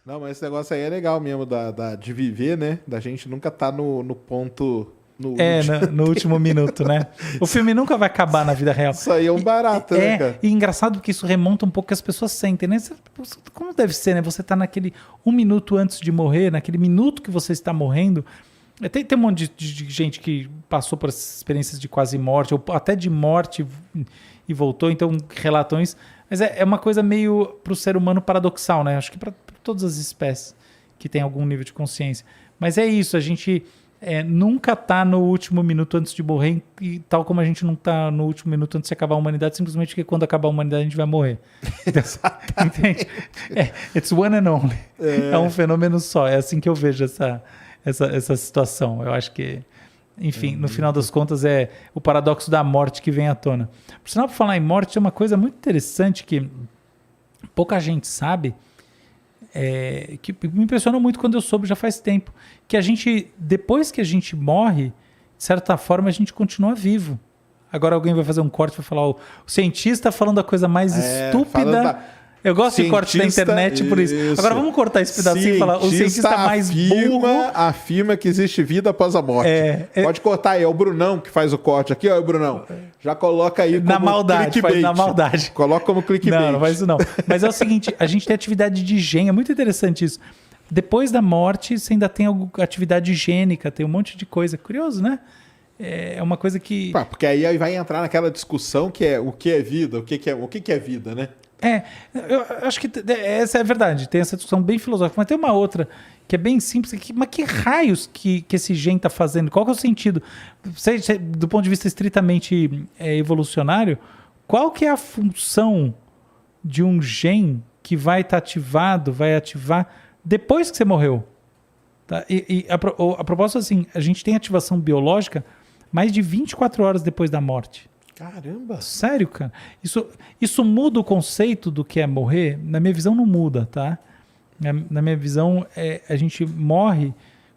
Não, mas esse negócio aí é legal mesmo, de viver, né? Da gente nunca tá no ponto... No último minuto, né? O filme nunca vai acabar na vida real. Isso aí é um barato, né, cara? E engraçado porque isso remonta um pouco que as pessoas sentem, né? Como deve ser, né? Você tá naquele 1 minuto antes de morrer, naquele minuto que você está morrendo. Tem um monte de gente que passou por essas experiências de quase morte, ou até de morte e voltou, então relatam isso. Mas é uma coisa meio pro ser humano paradoxal, né? Acho que para todas as espécies que tem algum nível de consciência. Mas é isso, a gente... nunca tá no último minuto antes de morrer, e tal como a gente não tá no último minuto antes de acabar a humanidade, simplesmente porque quando acabar a humanidade a gente vai morrer. Entende? It's one and only. É um fenômeno só. É assim que eu vejo essa situação. Eu acho que, enfim, no final das contas é o paradoxo da morte que vem à tona. Por sinal, por falar em morte, é uma coisa muito interessante que pouca gente sabe, que me impressionou muito quando eu soube já faz tempo, que a gente, depois que a gente morre, de certa forma a gente continua vivo. Agora alguém vai fazer um corte e vai falar, o cientista falando a coisa mais estúpida. Eu gosto de corte da internet por isso. Agora vamos cortar esse pedacinho e falar, o cientista mais burro... afirma que existe vida após a morte. Pode cortar aí, é o Brunão que faz o corte aqui, ó, o Brunão. Já coloca aí como na maldade, clickbait. Faz na maldade. Coloca como clickbait. Não faz isso não. Mas é o seguinte, a gente tem atividade de gene, é muito interessante isso. Depois da morte, você ainda tem atividade gênica, tem um monte de coisa. Curioso, né? É uma coisa que... Porque aí vai entrar naquela discussão que é o que é vida, o que é vida, né? Eu acho que essa é a verdade. Tem essa discussão bem filosófica, mas tem uma outra que é bem simples. Mas que raios que esse gene está fazendo? Qual que é o sentido? Do ponto de vista estritamente evolucionário, qual que é a função de um gene que vai estar ativado, vai ativar depois que você morreu? Tá? A propósito, assim, a gente tem ativação biológica mais de 24 horas depois da morte. Caramba! Sério, cara? Isso muda o conceito do que é morrer? Na minha visão, não muda, tá? Na minha visão, a gente morre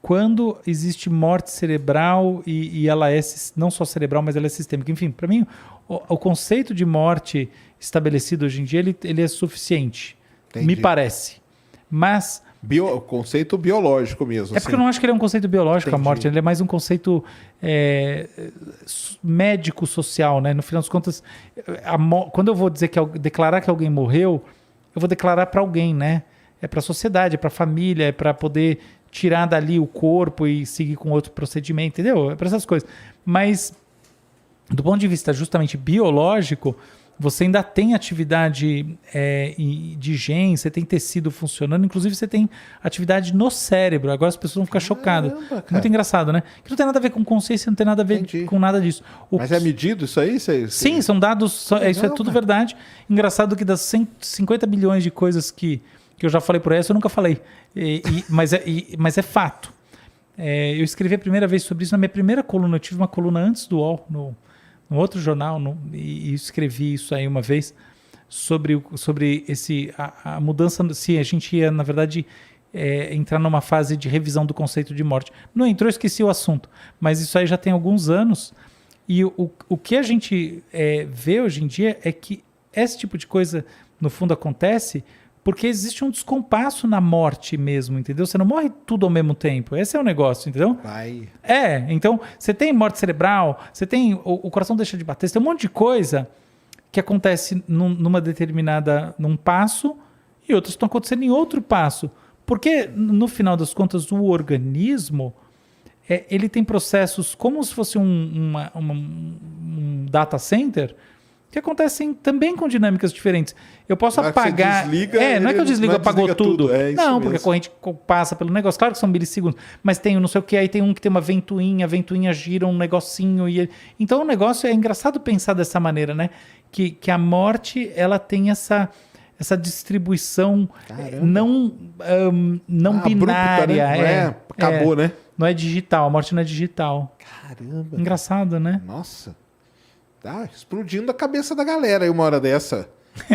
quando existe morte cerebral e ela é não só cerebral, mas ela é sistêmica. Enfim, para mim, o conceito de morte estabelecido hoje em dia, ele é suficiente. Entendi. Me parece. Mas... conceito biológico mesmo. Porque eu não acho que ele é um conceito biológico. Entendi. A morte, ele é mais um conceito médico-social, né? No final das contas, quando eu vou dizer declarar que alguém morreu, eu vou declarar para alguém, né? É para a sociedade, é para a família, é para poder tirar dali o corpo e seguir com outro procedimento, entendeu? É para essas coisas. Mas, do ponto de vista justamente biológico, você ainda tem atividade de genes, você tem tecido funcionando, inclusive você tem atividade no cérebro. Agora as pessoas vão ficar chocadas. Muito engraçado, né? Que não tem nada a ver com consciência, não tem nada a ver com nada disso. Mas é medido isso aí? Sim, são dados, isso é tudo verdade. Engraçado que das 150 bilhões de coisas que eu já falei por essa, eu nunca falei. Mas é fato. Eu escrevi a primeira vez sobre isso na minha primeira coluna. Eu tive uma coluna antes do UOL, no outro jornal, e escrevi isso aí uma vez, sobre a mudança, se a gente ia, na verdade, entrar numa fase de revisão do conceito de morte. Não entrou, esqueci o assunto, mas isso aí já tem alguns anos, e o que a gente vê hoje em dia é que esse tipo de coisa, no fundo, acontece porque existe um descompasso na morte mesmo, entendeu? Você não morre tudo ao mesmo tempo. Esse é o negócio, entendeu? Então, você tem morte cerebral, você tem o coração deixa de bater, você tem um monte de coisa que acontece num passo e outras estão acontecendo em outro passo. Porque, no final das contas, o organismo, ele tem processos como se fosse um data center, que acontecem também com dinâmicas diferentes. Eu posso apagar... não é que eu desligo, apagou tudo. Não, porque a corrente passa pelo negócio. Claro que são milissegundos, mas tem não sei o que, aí tem um que tem uma ventoinha, a ventoinha gira um negocinho. Então o negócio é engraçado pensar dessa maneira, né? Que a morte, ela tem essa distribuição não binária. Abrupta, né? Acabou, né? Não é digital, a morte não é digital. Caramba. Engraçado, né? Nossa. Tá explodindo a cabeça da galera aí uma hora dessa.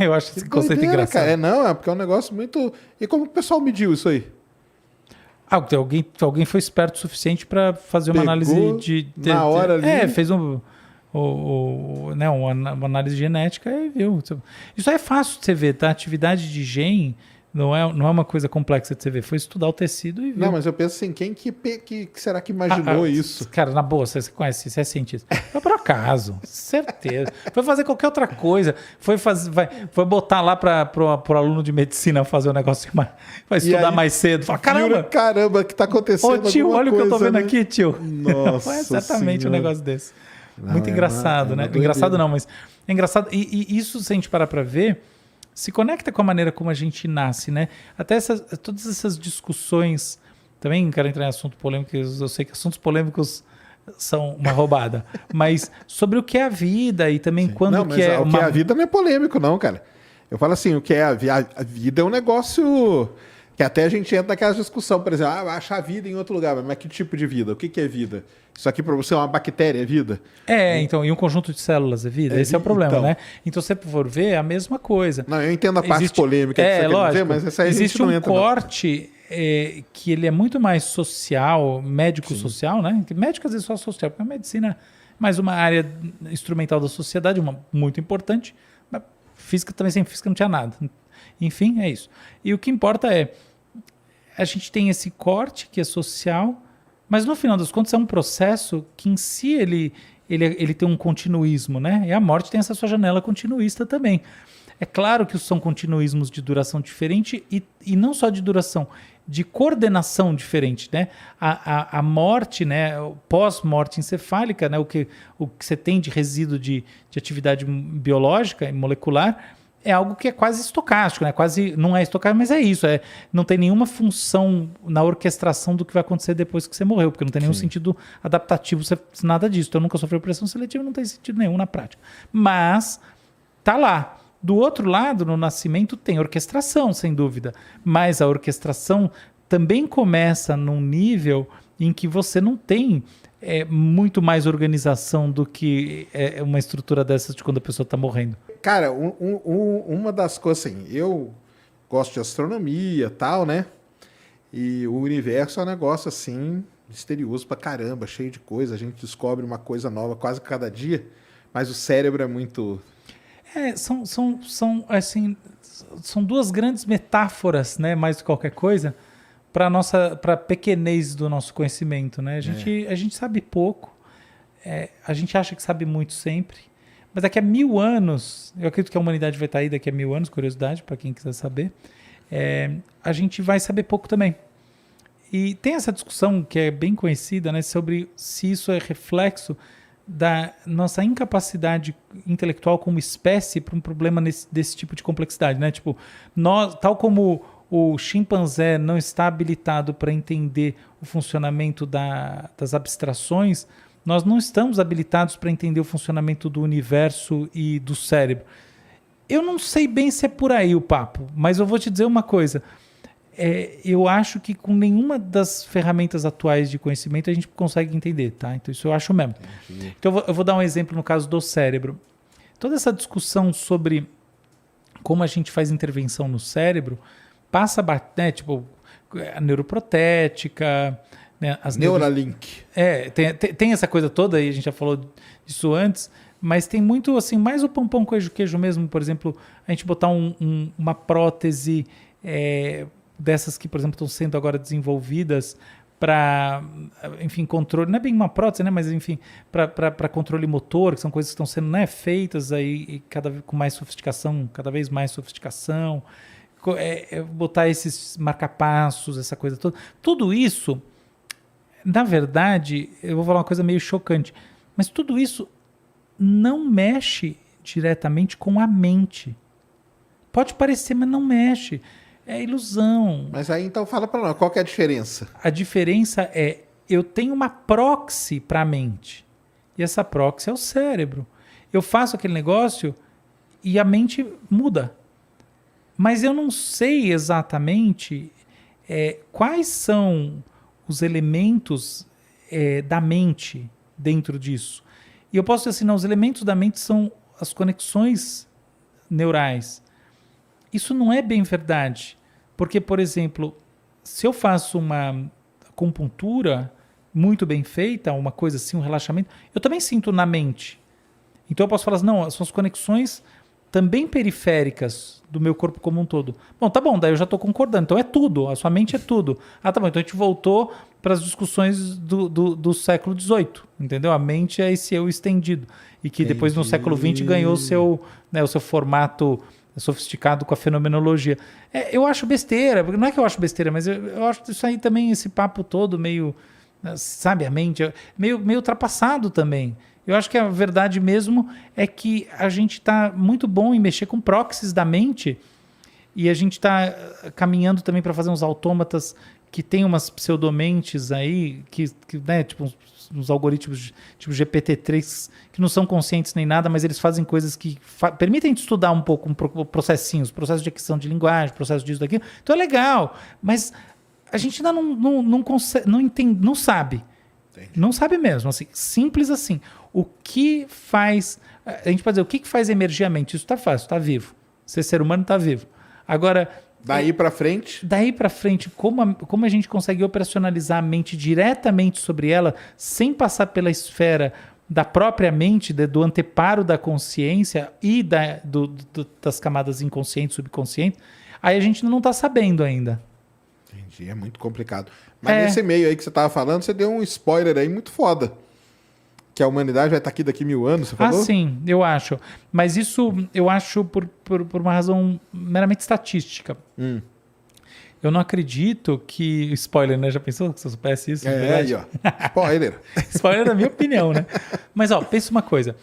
Eu acho esse conceito engraçado. Cara. Porque é um negócio muito... E como o pessoal mediu isso aí? Alguém foi esperto o suficiente para fazer uma análise na hora ali. Fez uma análise genética e viu. Isso aí é fácil de você ver, tá? Atividade de gene Não é uma coisa complexa de você ver. Foi estudar o tecido e ver. Não, mas eu penso assim, quem que será que imaginou isso? Cara, na boa, você conhece, você é cientista. Foi por acaso, certeza. Foi fazer qualquer outra coisa. Foi botar lá pro aluno de medicina fazer um negócio vai estudar mais cedo. Fala, caramba, o que tá acontecendo? Ô tio, olha o que eu tô vendo aqui, tio. Nossa. Foi exatamente senhora. um negócio desse. Muito engraçado, né? Engraçado não, mas é engraçado. E isso, se a gente parar pra ver, se conecta com a maneira como a gente nasce, né? Até todas essas discussões, também quero entrar em assuntos polêmicos, eu sei que assuntos polêmicos são uma roubada, mas sobre o que é a vida e também quando não, que é... O que é a vida não é polêmico não, cara. Eu falo assim, o que é a vida é um negócio que até a gente entra naquela discussão, por exemplo, achar vida em outro lugar, mas que tipo de vida? O que é vida? Isso aqui para você é uma bactéria, é vida? Então, e um conjunto de células é vida? Esse é o problema, então, né? Então, se você for ver, é a mesma coisa. Não, eu entendo a parte polêmica que você quer dizer, mas essa aí existe a gente não entra. Existe um corte que ele é muito mais social, médico-social, né? Médico às vezes só social, porque a medicina é mais uma área instrumental da sociedade, muito importante, mas física também, sem física não tinha nada. Enfim, é isso. E o que importa é, a gente tem esse corte que é social, mas no final das contas é um processo que em si ele tem um continuismo, né? E a morte tem essa sua janela continuista também. É claro que são continuismos de duração diferente e não só de duração, de coordenação diferente, né? A morte, né? Pós-morte encefálica, né? O que você tem de resíduo de atividade biológica e molecular é algo que é quase estocástico, né? Quase não é estocástico, mas é isso. Não tem nenhuma função na orquestração do que vai acontecer depois que você morreu, porque não tem nenhum sentido adaptativo, nada disso. Então, eu nunca sofri pressão seletiva, não tem sentido nenhum na prática. Mas tá lá. Do outro lado, no nascimento, tem orquestração, sem dúvida. Mas a orquestração também começa num nível em que você não tem muito mais organização do que uma estrutura dessas de quando a pessoa está morrendo. Cara, uma das coisas assim, eu gosto de astronomia e tal, né? E o universo é um negócio assim, misterioso pra caramba, cheio de coisa. A gente descobre uma coisa nova quase cada dia, mas o cérebro é muito... São duas grandes metáforas, né, mais do que qualquer coisa, para a pequenez do nosso conhecimento, né? A gente sabe pouco, a gente acha que sabe muito sempre, mas daqui a 1000 anos, eu acredito que a humanidade vai estar aí daqui a 1000 anos, curiosidade para quem quiser saber, a gente vai saber pouco também. E tem essa discussão que é bem conhecida, né, sobre se isso é reflexo da nossa incapacidade intelectual como espécie para um problema desse tipo de complexidade, né? Tipo, tal como o chimpanzé não está habilitado para entender o funcionamento das abstrações, nós não estamos habilitados para entender o funcionamento do universo e do cérebro. Eu não sei bem se é por aí o papo, mas eu vou te dizer uma coisa. Eu acho que com nenhuma das ferramentas atuais de conhecimento a gente consegue entender, tá? Então isso eu acho mesmo. Entendi. Então eu vou dar um exemplo no caso do cérebro. Toda essa discussão sobre como a gente faz intervenção no cérebro passa, né, tipo, a neuroprotética, né, as Neuralink. Tem essa coisa toda aí, a gente já falou disso antes, mas tem muito assim, mais o pão queijo mesmo, por exemplo, a gente botar uma prótese dessas que, por exemplo, estão sendo agora desenvolvidas para, enfim, controle, não é bem uma prótese, né, mas enfim, para controle motor, que são coisas que estão sendo, né, feitas aí com mais sofisticação, cada vez mais sofisticação, botar esses marcapassos, essa coisa toda. Tudo isso, na verdade, eu vou falar uma coisa meio chocante, mas tudo isso não mexe diretamente com a mente. Pode parecer, mas não mexe. É ilusão. Mas aí então fala para nós, qual que é a diferença? A diferença é, eu tenho uma proxy para a mente. E essa proxy é o cérebro. Eu faço aquele negócio e a mente muda. Mas eu não sei exatamente quais são os elementos da mente dentro disso. E eu posso dizer assim, não, os elementos da mente são as conexões neurais. Isso não é bem verdade, porque, por exemplo, se eu faço uma acupuntura muito bem feita, uma coisa assim, um relaxamento, eu também sinto na mente. Então eu posso falar assim, não, são as conexões também periféricas do meu corpo como um todo. Bom, tá bom, daí eu já estou concordando. Então é tudo, a sua mente é tudo. Ah, tá bom, então a gente voltou para as discussões do século XVIII, entendeu? A mente é esse eu estendido. E que depois no século XX ganhou o seu formato sofisticado com a fenomenologia. Eu acho besteira, não é que eu acho besteira, mas eu acho isso aí também, esse papo todo meio, sabe, a mente, meio ultrapassado também. Eu acho que a verdade mesmo é que a gente está muito bom em mexer com proxies da mente e a gente está caminhando também para fazer uns autômatas que tem umas pseudomentes aí, que né, tipo uns algoritmos tipo GPT-3 que não são conscientes nem nada, mas eles fazem coisas que permitem estudar um pouco processos de aquisição de linguagem, processo disso, daquilo. Então é legal, mas a gente ainda não consegue, não entende, não sabe. Entendi. Não sabe mesmo, assim, simples assim. O que faz... A gente pode dizer, o que faz emergir a mente? Isso está fácil, está vivo. Ser humano está vivo. Agora... Daí para frente? Daí para frente, como a gente consegue operacionalizar a mente diretamente sobre ela, sem passar pela esfera da própria mente, do anteparo da consciência e das camadas inconscientes, subconscientes, aí a gente não está sabendo ainda. Entendi, é muito complicado. Mas nesse meio aí que você estava falando, você deu um spoiler aí muito foda. Que a humanidade vai estar aqui daqui 1000 anos, você falou? Ah, sim, eu acho. Mas isso eu acho por uma razão meramente estatística. Eu não acredito que... Spoiler, né? Já pensou que você soubesse isso? Aí, ó. Spoiler. Spoiler da minha opinião, né? Mas, ó, pensa uma coisa.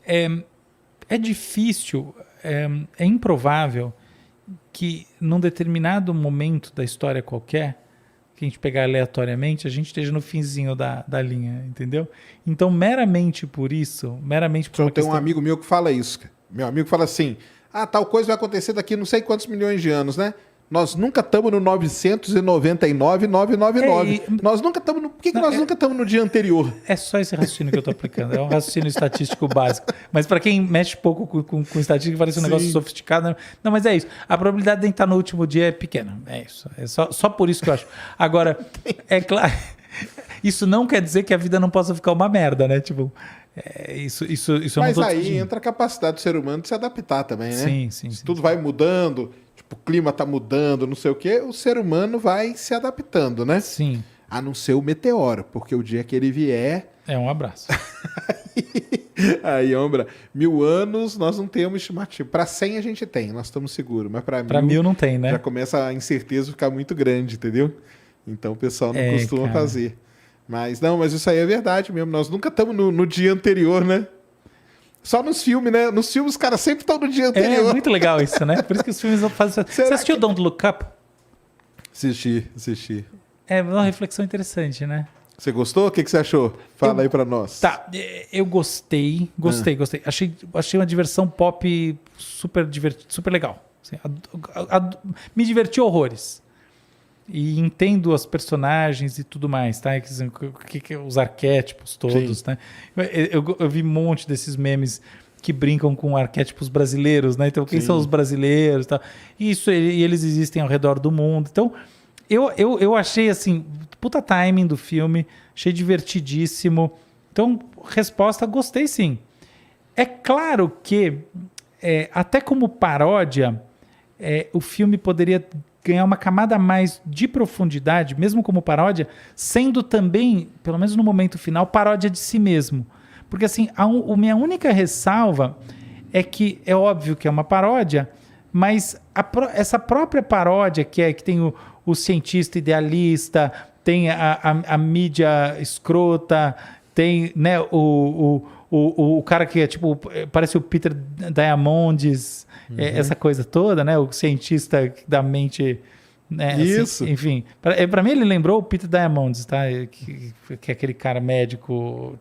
É difícil, é improvável que num determinado momento da história qualquer, que a gente pegar aleatoriamente, a gente esteja no finzinho da linha, entendeu? Então, meramente por isso, meramente por uma questão... Tem um amigo meu que fala isso. Meu amigo fala assim, tal coisa vai acontecer daqui não sei quantos milhões de anos, né? Nós nunca estamos no 999,999. Nós nunca estamos no... Por que nós nunca estamos no dia anterior? É só esse raciocínio que eu estou aplicando. É um raciocínio estatístico básico. Mas para quem mexe pouco com estatística, parece um negócio sofisticado. Não, mas é isso. A probabilidade de estar no último dia é pequena. É isso. É só por isso que eu acho. Agora, é claro... Isso não quer dizer que a vida não possa ficar uma merda, né? Tipo... Isso mas aí entra a capacidade do ser humano de se adaptar também, né? Sim. Tudo vai mudando... o clima tá mudando, não sei o quê, o ser humano vai se adaptando, né? Sim. A não ser o meteoro, porque o dia que ele vier... É um abraço. Aí, ombra, 1000 anos nós não temos estimativa. Para 100 a gente tem, nós estamos seguros, mas para 1000 não tem, né? Já começa a incerteza ficar muito grande, entendeu? Então o pessoal não costuma fazer. Mas isso aí é verdade mesmo, nós nunca estamos no dia anterior, né? Só nos filmes, né? Nos filmes os caras sempre estão no dia anterior. É muito legal isso, né? Por isso que os filmes não fazem... Você assistiu Don't Look Up? Assisti. É uma reflexão interessante, né? Você gostou? O que você achou? Fala aí pra nós. Tá, eu gostei. Achei uma diversão pop super legal. Assim, me diverti horrores. E entendo os personagens e tudo mais, tá? Os arquétipos todos, né? Eu vi um monte desses memes que brincam com arquétipos brasileiros, né? Então, quem são os brasileiros? Tá? E eles existem ao redor do mundo. Então, eu achei, assim, puta timing do filme, achei divertidíssimo. Então, resposta, gostei sim. É claro que, até como paródia, o filme poderia ganhar uma camada a mais de profundidade, mesmo como paródia, sendo também, pelo menos no momento final, paródia de si mesmo. Porque, assim, a minha única ressalva é que é óbvio que é uma paródia, mas essa própria paródia, que tem o cientista idealista, tem a mídia escrota, tem, né, o cara que é tipo, parece o Peter Diamandis, essa coisa toda, né? O cientista da mente, né? Isso. Assim, enfim, para mim ele lembrou o Peter Diamandis, tá? Que é aquele cara médico.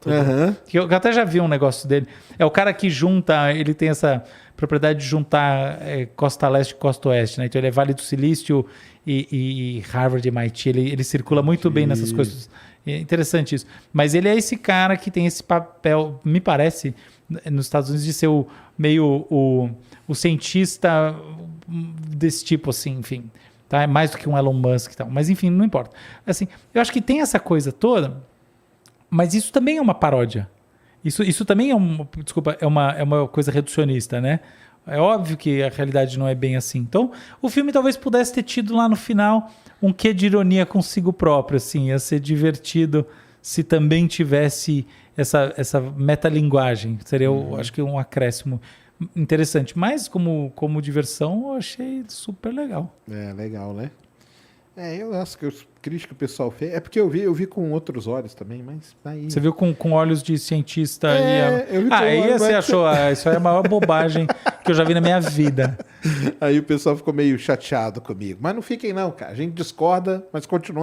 Que eu até já vi um negócio dele. É o cara que junta, ele tem essa propriedade de juntar costa leste e costa oeste, né? Então ele é Vale do Silício e Harvard, MIT. Ele circula muito bem nessas coisas. É interessante isso. Mas ele é esse cara que tem esse papel, me parece, nos Estados Unidos, de ser o cientista desse tipo, assim, enfim. Tá? É mais do que um Elon Musk e tal. Mas, enfim, não importa. Assim, eu acho que tem essa coisa toda, mas isso também é uma paródia. Isso também é uma coisa reducionista, né? É óbvio que a realidade não é bem assim. Então, o filme talvez pudesse ter tido lá no final um quê de ironia consigo próprio, assim. Ia ser divertido se também tivesse essa metalinguagem. Seria, eu acho que um acréscimo interessante. Mas como diversão, eu achei super legal. É, legal, né? Eu acho que os críticos que o pessoal fez. É porque eu vi com outros olhos também, mas aí. Você viu com olhos de cientista eu vi com aí olhos, você mas- achou, isso aí é a maior bobagem que eu já vi na minha vida. Aí o pessoal ficou meio chateado comigo. Mas não fiquem, não, cara. A gente discorda, mas continuamos.